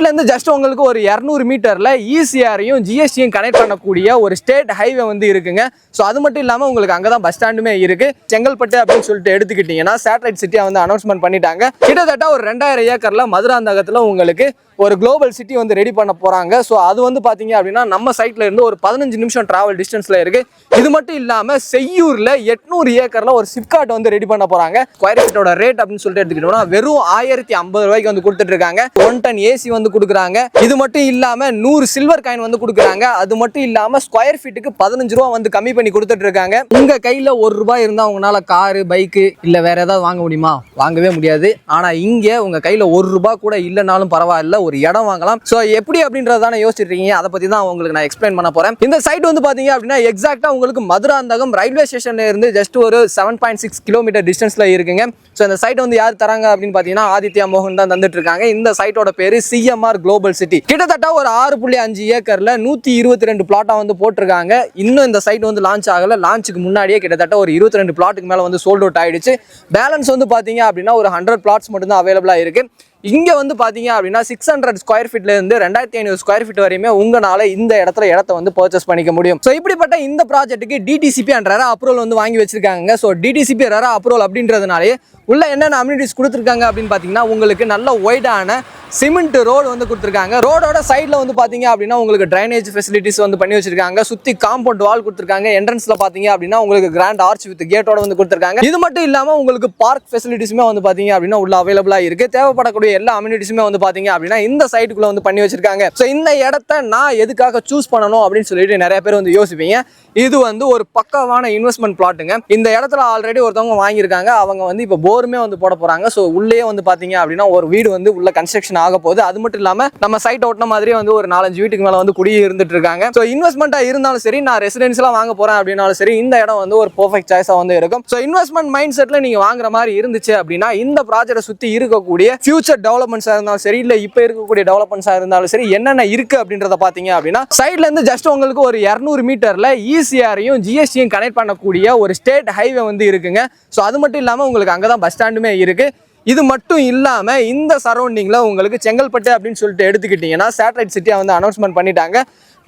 சைட்ல இருந்து ஜஸ்ட் உங்களுக்கு ஒரு 200 மீட்டர்ல ஈசிஆரையும் ஜிஎஸ்டியும் கனெக்ட் பண்ணக்கூடிய ஒரு ஸ்டேட் ஹைவே வந்து இருக்குங்க. ஸோ அது மட்டும் இல்லாமல் உங்களுக்கு அங்கே தான் பஸ் ஸ்டாண்டுமே இருக்கு. செங்கல்பட்டு அப்படின்னு சொல்லிட்டு எடுத்துக்கிட்டீங்கன்னா சேட்டலைட் சிட்டியா வந்து அனௌன்ஸ்மெண்ட் பண்ணிட்டாங்க. கிட்டத்தட்ட ஒரு 2000 ஏக்கர்ல மதுராந்தகத்துல உங்களுக்கு ஒரு குளோபல் சிட்டி வந்து ரெடி பண்ண போறாங்க. ஸோ அது வந்து பாத்தீங்க அப்படின்னா நம்ம சைட்ல இருந்து ஒரு 15 நிமிஷம் டிராவல் டிஸ்டன்ஸ்ல இருக்கு. இது மட்டும் இல்லாம செய்யூர்ல 800 ஏக்கர்ல ஒரு சிப்காட் வந்து ரெடி பண்ண போறாங்க. ஸ்கொயர் ஃபீட்டோட ரேட் அப்படின்னு சொல்லிட்டு எடுத்துக்கிட்டோம்னா வெறும் 1050 ரூபாய்க்கு வந்து கொடுத்துட்டு இருக்காங்க. 1 டன் ஏசி வந்து கொடுக்குறாங்க. இது மட்டும் இல்லாம 100 சில்வர் காயின் வந்து கொடுக்குறாங்க. அது மட்டும் இல்லாம ஸ்கொயர் ஃபீட்டுக்கு 15 ரூபா வந்து கம்மி பண்ணி கொடுத்துட்டு இருக்காங்க. உங்க கையில 1 ரூபாய் இருந்தா உங்களால காரு பைக்கு இல்ல வேற ஏதாவது வாங்க முடியுமா? வாங்கவே முடியாது. ஆனா இங்க உங்க கையில 1 ரூபாய் கூட இல்லைனாலும் பரவாயில்ல, ஒரு இடம் வாங்கலாம். சோ எப்படி அப்படின்றதான யோசிச்சிட்டு இருக்கீங்க. அதை பத்தி தான் உங்களுக்கு நான் எக்ஸ்பிளைன் பண்ண போறேன். இந்த சைட் வந்து பாத்தீங்க அப்படின்னா எக்ஸாக்ட்டா உங்களுக்கு மதுராந்தகம் ரயில்வே ஸ்டேஷன்ல இருந்து ஜஸ்ட் ஒரு 7.6 கிலோமீட்டர் டிஸ்டன்ஸ்ல இருக்குங்க. சோ இந்த சைட் வந்து யார் தராங்க அப்படின்னு பாத்தீங்கன்னா ஆதித்யா மோகன் தான் தந்துட்டு இருக்காங்க. இந்த சைட்டோட பேரு சிஎம்ஆர் குளோபல் சிட்டி. கிட்டத்தட்ட ஒரு 6.5 ஏக்கர்ல 122 பிளாட்டா வந்து போட்டிருக்காங்க. இன்னும் இந்த சைட் வந்து லான்ச் ஆகல. லான்ச்சுக்கு முன்னாடியே கிட்டத்தட்ட ஒரு 22 பிளாட்டுக்கு மேல வந்து சோல்ட் அவுட் ஆயிடுச்சு. பேலன்ஸ் வந்து பாத்தீங்க அப்படின்னா ஒரு 100 பிளாட்ஸ் மட்டும் தான் அவைலபிளா இருக்கு. இங்க வந்து பாத்தீங்க அப்படின்னா 600 ஸ்கொயர் ஃபீட்ல இருந்து 2500 ஸ்கொயர் ஃபீட் வரையுமே உங்களால இந்த இடத்த வந்து பர்ச்சேஸ் பண்ணிக்க முடியும். சோ இப்படிப்பட்ட இந்த ப்ராஜெக்ட்டுக்கு டிடிசிபி அண்ட் ரெரா அப்ரூவல் வந்து வாங்கி வச்சிருக்காங்க. சோ டிடிசிபி ரெரா அப்ரூவல் அப்படின்றதுனாலே உள்ள என்னென்ன அம்யூனிட்டிஸ் கொடுத்துருக்காங்க அப்படின்னு பாத்தீங்கன்னா உங்களுக்கு நல்ல ஒய்டான சிமெண்ட் ரோடு வந்து கொடுத்துருக்காங்க. ரோடோட சைட்ல வந்து பாத்தீங்க அப்படின்னா உங்களுக்கு ட்ரைனேஜ் ஃபெசிலிட்டிஸ் வந்து பண்ணி வச்சிருக்காங்க. சுத்தி காம்பவுண்ட் வால் கொடுத்துருக்காங்க. என்ட்ரன்ஸ்ல பாத்தீங்க அப்படின்னா உங்களுக்கு கிராண்ட் ஆர்ச் வித் கேட்டோட வந்து கொடுத்துருக்காங்க. இது மட்டும் இல்லாம உங்களுக்கு பார்க் ஃபெசிலிட்டிஸுமே வந்து பாத்தீங்க அப்படின்னா உள்ள அவைலபிளா இருக்கு. தேவைப்படக்கூடிய எல்லா அம்யூனிட்டிஸுமே வந்து பாத்தீங்க அப்படின்னா இந்த சைட்டுக்குள்ள வந்து பண்ணி வச்சிருக்காங்க. ஸோ இந்த இடத்த நான் எதுக்காக சூஸ் பண்ணணும் அப்படின்னு சொல்லிட்டு நிறைய பேர் வந்து யோசிப்பீங்க. இது வந்து ஒரு பக்காவான இன்வெஸ்ட்மெண்ட் பிளாட்டுங்க. இந்த இடத்துல ஆல்ரெடி ஒருத்தவங்க வாங்கியிருக்காங்க. அவங்க வந்து இப்போ போருமே வந்து போட போறாங்க. ஸோ உள்ளே வந்து பாத்தீங்க அப்படின்னா ஒரு வீடு வந்து உள்ள கன்ஸ்ட்ரக்ஷன் ஆக போகுது. அது மட்டும் இல்லாம நம்ம சைட் ஓட்டின மாதிரியே வந்து ஒரு 4-5 வீட்டுக்கு மேல வந்து குடி இருந்துட்டு இருக்காங்க. ஸோ இன்வெஸ்ட்மெண்டா இருந்தாலும் சரி, நான் ரெசிடென்ஷியலா வாங்க போறேன் அப்படின்னாலும் சரி, இந்த இடம் வந்து ஒரு பெர்ஃபெக்ட் சாய்ஸா வந்து இருக்கும். ஸோ இன்வெஸ்ட்மெண்ட் மைண்ட் செட்ல நீங்க வாங்குற மாதிரி இருந்துச்சு அப்படின்னா இந்த ப்ராஜெக்ட்டை சுத்தி இருக்கக்கூடிய ஃபியூச்சர் டெவலப்மெண்ட்ஸா இருந்தாலும் சரி, இல்ல இப்ப இருக்கக்கூடிய டெவலப்மெண்ட்ஸா இருந்தாலும் சரி, என்னென்ன இருக்கு அப்படின்றத பாத்தீங்க அப்படின்னா சைட்ல இருந்து ஜஸ்ட் உங்களுக்கு ஒரு 200 மீட்டர்ல ஈசிஆரையும் ஜிஎஸ்டியும் கனெக்ட் பண்ணக்கூடிய ஒரு ஸ்டேட் ஹைவே வந்து இருக்குங்க. ஸோ அது மட்டும் இல்லாம உங்களுக்கு அங்கதான் பஸ் ஸ்டாண்டுமே இருக்கு. இது மட்டும் இல்லாம இந்த சரௌண்டிங்ல உங்களுக்கு செங்கல்பட்டு அப்படின்னு சொல்லிட்டு எடுத்துக்கிட்டீங்கன்னா சேட்டலைட் சிட்டியா வந்து அனௌன்ஸ்மெண்ட் பண்ணிட்டாங்க.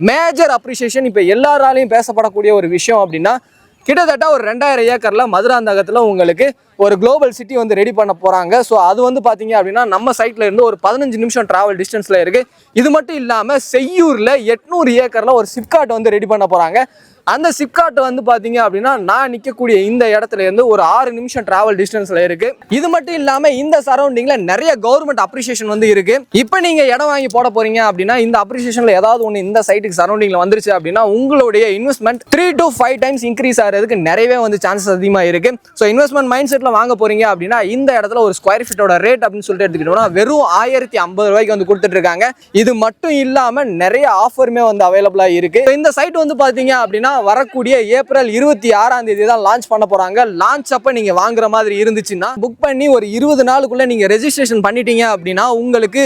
மேஜர் அப்ரிசியேஷன் இப்ப எல்லாராலையும் பேசப்படக்கூடிய ஒரு விஷயம் அப்படின்னா கிட்டத்தட்ட ஒரு 2000 ஏக்கர்ல மதுராந்தகத்துல உங்களுக்கு ஒரு குளோபல் சிட்டி வந்து ரெடி பண்ண போறாங்க. ஸோ அது வந்து பாத்தீங்க அப்படின்னா நம்ம சைட்ல இருந்து ஒரு 15 நிமிஷம் டிராவல் டிஸ்டன்ஸ்ல இருக்கு. இது மட்டும் இல்லாம செய்யூர்ல 800 ஏக்கர்ல ஒரு சிப்காட் வந்து ரெடி பண்ண போறாங்க. அந்த சிப்காட் வந்து பாத்தீங்க அப்படின்னா நான் நிக்கக்கூடிய இந்த இடத்துல இருந்து ஒரு 6 நிமிஷம் டிராவல் டிஸ்டன்ஸ்ல இருக்கு. இது மட்டும் இல்லாம இந்த சரௌண்டிங்ல நிறைய கவர்மெண்ட் அப்ரிசியேஷன் வந்து இருக்கு. இப்போ நீங்க இடம் வாங்கி போட போறீங்க அப்படின்னா இந்த அப்ரிசியேஷன்ல ஏதாவது ஒன்று இந்த சைட்டுக்கு சரௌண்டிங்ல வந்துருச்சு அப்படின்னா உங்களுடைய இன்வெஸ்ட்மெண்ட் 3 to 5 டைம்ஸ் இன்க்ரீஸ் ஆகிறதுக்கு நிறையவே வந்து சான்சஸ் அதிகமா இருக்கு. ஸோ இன்வெஸ்ட்மெண்ட் மைண்ட் செட்ல வாங்க போறீங்க அப்படின்னா இந்த இடத்துல ஒரு ஸ்கொயர் ஃபீட்டோட ரேட் அப்படின்னு சொல்லிட்டு எடுத்துக்கிட்டோம்னா வெறும் 1050 ரூபாய்க்கு வந்து கொடுத்துட்டு இருக்காங்க. இது மட்டும் இல்லாம நிறைய ஆஃபருமே வந்து அவைலபிளா இருக்கு. இந்த சைட் வந்து பாத்தீங்க அப்படின்னா வரக்கூடிய ஏப்ரல் 26ஆம் தேதி தான் லான்ச் பண்ண போறாங்க. லான்ச் அப்ப நீங்க வாங்குற மாதிரி இருந்துச்சுன்னா புக் பண்ணி ஒரு 20 நாளுக்குள்ள நீங்க ரெஜிஸ்ட்ரேஷன் பண்ணிட்டீங்க அப்படின்னா உங்களுக்கு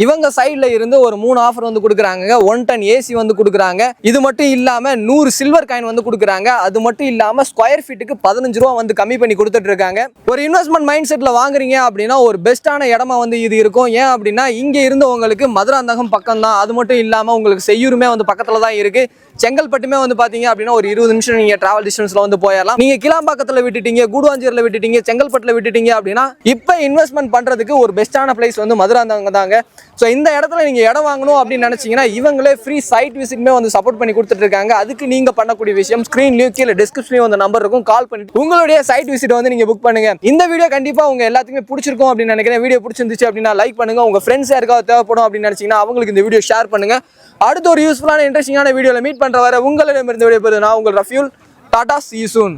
இவங்க சைட்ல இருந்து ஒரு 3 ஆஃபர் வந்து கொடுக்குறாங்க. 1 டன் ஏசி வந்து கொடுக்குறாங்க. இது மட்டும் இல்லாம 100 சில்வர் காயின் வந்து கொடுக்குறாங்க. அது மட்டும் இல்லாம ஸ்கொயர் ஃபீட்டுக்கு 15 ரூபா வந்து கம்மி பண்ணி கொடுத்துட்டு இருக்காங்க. ஒரு இன்வெஸ்ட்மெண்ட் மைண்ட் செட்ல வாங்குறீங்க அப்படின்னா ஒரு பெஸ்டான இடமா வந்து இது இருக்கும். ஏன் அப்படின்னா இங்க இருந்து உங்களுக்கு மதுராந்தகம் பக்கம் தான். அது மட்டும் இல்லாம உங்களுக்கு செய்யூருமே வந்து பக்கத்துல தான் இருக்கு. செங்கல்பட்டுமே வந்து பாத்தீங்க அப்படின்னா ஒரு 20 நிமிஷம் நீங்க டிராவல் டிஸ்டன்ஸ்ல வந்து போயிடலாம். நீங்க கிளாம்பாக்கத்துல விட்டுட்டீங்க, கூடுவாஞ்சேரியில விட்டுட்டீங்க, செங்கல்பட்டுல விட்டுட்டீங்க அப்படின்னா இப்ப இன்வெஸ்ட்மெண்ட் பண்றதுக்கு ஒரு பெஸ்டான பிளேஸ் வந்து மதுராந்தகம் தாங்க. ஸோ இந்த இடத்துல நீங்க இடம் வாங்கணும் அப்படின்னு நினைச்சீங்கன்னா இவங்களே ஃப்ரீ சைட் விசிட்மே வந்து சப்போர்ட் பண்ணி கொடுத்துட்டு இருக்காங்க. அதுக்கு நீங்க பண்ணக்கூடிய விஷயம் ஸ்கிரீன்லயும் கீழே டிஸ்கிரிப்ஷன்லயும் அந்த நம்பர் இருக்கும். கால் பண்ணிட்டு உங்களுடைய சைட் விசிட் வந்து நீங்க புக் பண்ணுங்க. இந்த வீடியோ கண்டிப்பா உங்க எல்லாத்துக்குமே பிடிச்சிருக்கும் அப்படின்னு நினைக்கிறேன். வீடியோ பிடிச்சிருந்துச்சு அப்படின்னா லைக் பண்ணுங்க. உங்க ஃப்ரெண்ட்ஸ் யாருக்காவது தேவைப்படும் அப்படின்னு நினைச்சீங்கன்னா அவங்களுக்கு இந்த வீடியோ ஷேர் பண்ணுங்க. அடுத்த ஒரு யூஸ்ஃபுல்லான இன்ட்ரெஸ்டிங்கான வீடியோல மீட் பண்ற வரை உங்களிடமிருந்து விடைபெறுவது நான் உங்கள் Rafiul. Tata, see you soon.